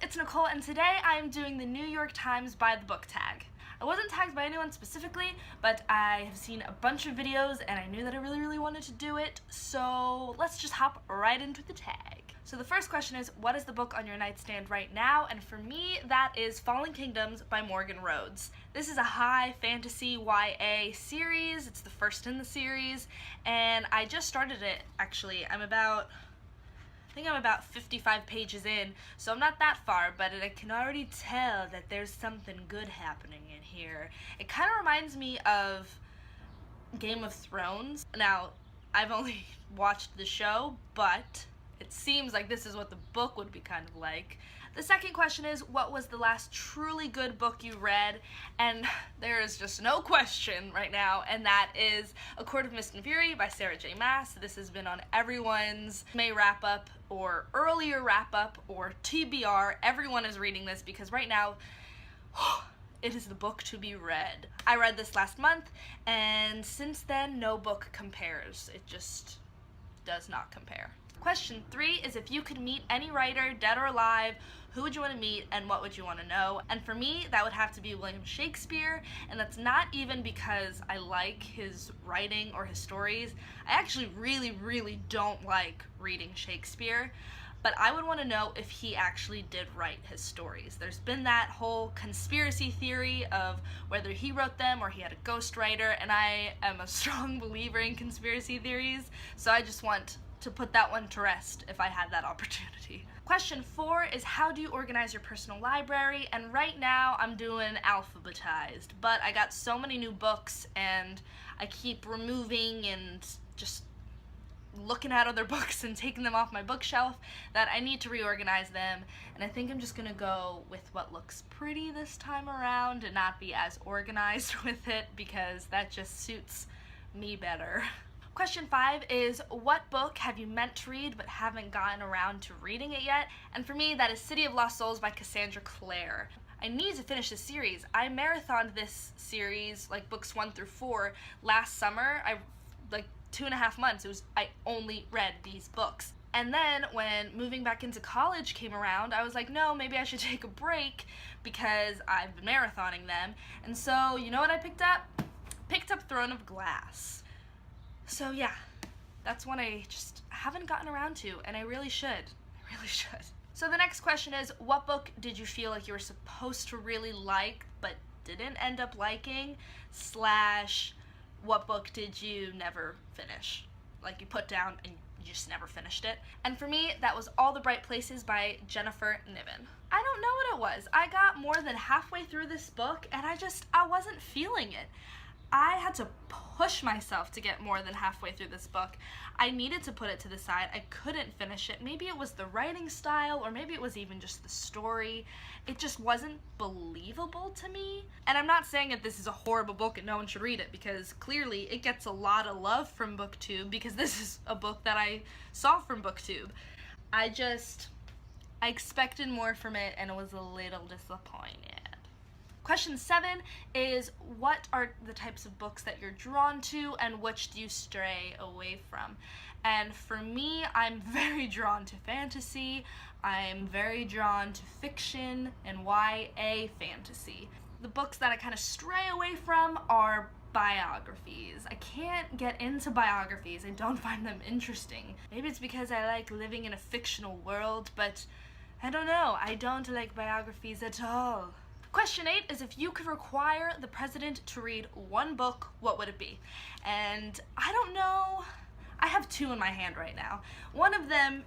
it's Nicole, and today I am doing the New York Times by the book tag. I wasn't tagged by anyone specifically, but I have seen a bunch of videos and I knew that I really wanted to do it, so let's just hop right into the tag. So the first question is, what is the book on your nightstand right now? And for me, that is Fallen Kingdoms by Morgan Rhodes. This is a high fantasy YA series. It's the first in the series, and I just started it, actually. I think I'm about 55 pages in, so I'm not that far, but I can already tell that there's something good happening in here. It kind of reminds me of Game of Thrones. Now, I've only watched the show, but it seems like this is what the book would be kind of like. The second question is, what was the last truly good book you read? And there is just no question right now, and that is A Court of Mist and Fury by Sarah J. Maas. This has been on everyone's May wrap-up or earlier wrap-up or TBR. Everyone is reading this because right now, it is the book to be read. I read this last month, and since then, no book compares. It just does not compare. Question 3 is, if you could meet any writer, dead or alive, who would you want to meet and what would you want to know? And for me, that would have to be William Shakespeare, and that's not even because I like his writing or his stories. I actually really don't like reading Shakespeare, but I would want to know if he actually did write his stories. There's been that whole conspiracy theory of whether he wrote them or he had a ghostwriter, and I am a strong believer in conspiracy theories, so I just want to put that one to rest if I had that opportunity. Question 4 is, how do you organize your personal library? And right now I'm doing alphabetized, but I got so many new books and I keep removing and just looking at other books and taking them off my bookshelf that I need to reorganize them, and I think I'm just gonna go with what looks pretty this time around and not be as organized with it because that just suits me better. Question 5 is, what book have you meant to read but haven't gotten around to reading it yet? And for me, that is City of Lost Souls by Cassandra Clare. I need to finish this series. I marathoned this series, like books 1 through 4, last summer. Like 2.5 months, I only read these books. And then when moving back into college came around, I was like, no, maybe I should take a break because I've been marathoning them. And so, you know what I picked up? Picked up Throne of Glass. So yeah, that's one I just haven't gotten around to, and I really should. I really should. So the next question is, what book did you feel like you were supposed to really like but didn't end up liking? / what book did you never finish? Like you put down and you just never finished it. And for me, that was All the Bright Places by Jennifer Niven. I don't know what it was. I got more than halfway through this book and I wasn't feeling it. I had to push myself to get more than halfway through this book. I needed to put it to the side. I couldn't finish it. Maybe it was the writing style, or maybe it was even just the story. It just wasn't believable to me. And I'm not saying that this is a horrible book and no one should read it, because clearly it gets a lot of love from BookTube, because this is a book that I saw from BookTube. I expected more from it and I was a little disappointed. Question 7 is, what are the types of books that you're drawn to and which do you stray away from? And for me, I'm very drawn to fantasy, I'm very drawn to fiction and YA fantasy. The books that I kind of stray away from are biographies. I can't get into biographies. I don't find them interesting. Maybe it's because I like living in a fictional world, but I don't know. I don't like biographies at all. Question 8 is, if you could require the president to read one book, what would it be? And I don't know. I have 2 in my hand right now. One of them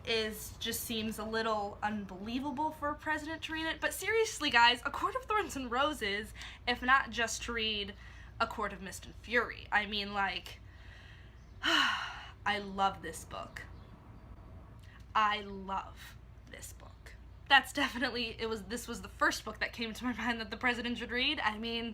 just seems a little unbelievable for a president to read it, but seriously guys, A Court of Thorns and Roses, if not just to read A Court of Mist and Fury. I mean, like, I love this book. I love this book. That's definitely, this was the first book that came to my mind that the president should read. I mean,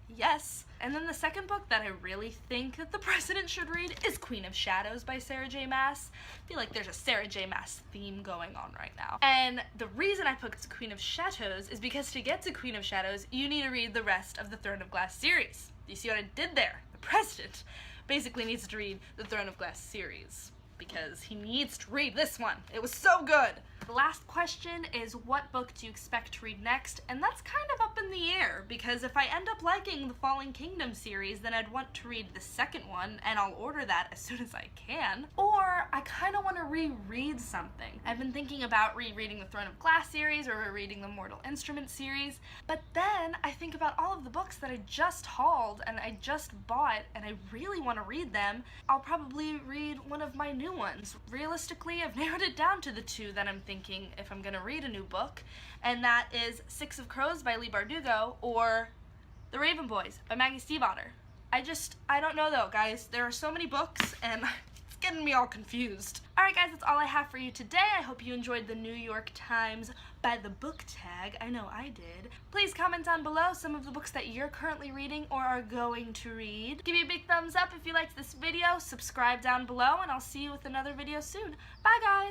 yes. And then the second book that I really think that the president should read is Queen of Shadows by Sarah J. Maas. I feel like there's a Sarah J. Maas theme going on right now. And the reason I picked Queen of Shadows is because to get to Queen of Shadows, you need to read the rest of the Throne of Glass series. Do you see what I did there? The president basically needs to read the Throne of Glass series because he needs to read this one. It was so good. The last question is, what book do you expect to read next? And that's kind of up in the air, because if I end up liking the Fallen Kingdom series, then I'd want to read the second one, and I'll order that as soon as I can. Or I kind of want to reread something. I've been thinking about rereading the Throne of Glass series or rereading the Mortal Instruments series, but then I think about all of the books that I just hauled and I just bought and I really want to read them. I'll probably read one of my new ones. Realistically, I've narrowed it down to the two that I'm thinking if I'm going to read a new book, and that is Six of Crows by Leigh Bardugo or The Raven Boys by Maggie Stiefvater. I don't know though, guys. There are so many books and it's getting me all confused. Alright guys, that's all I have for you today. I hope you enjoyed the New York Times by the book tag. I know I did. Please comment down below some of the books that you're currently reading or are going to read. Give me a big thumbs up if you liked this video, subscribe down below, and I'll see you with another video soon. Bye guys!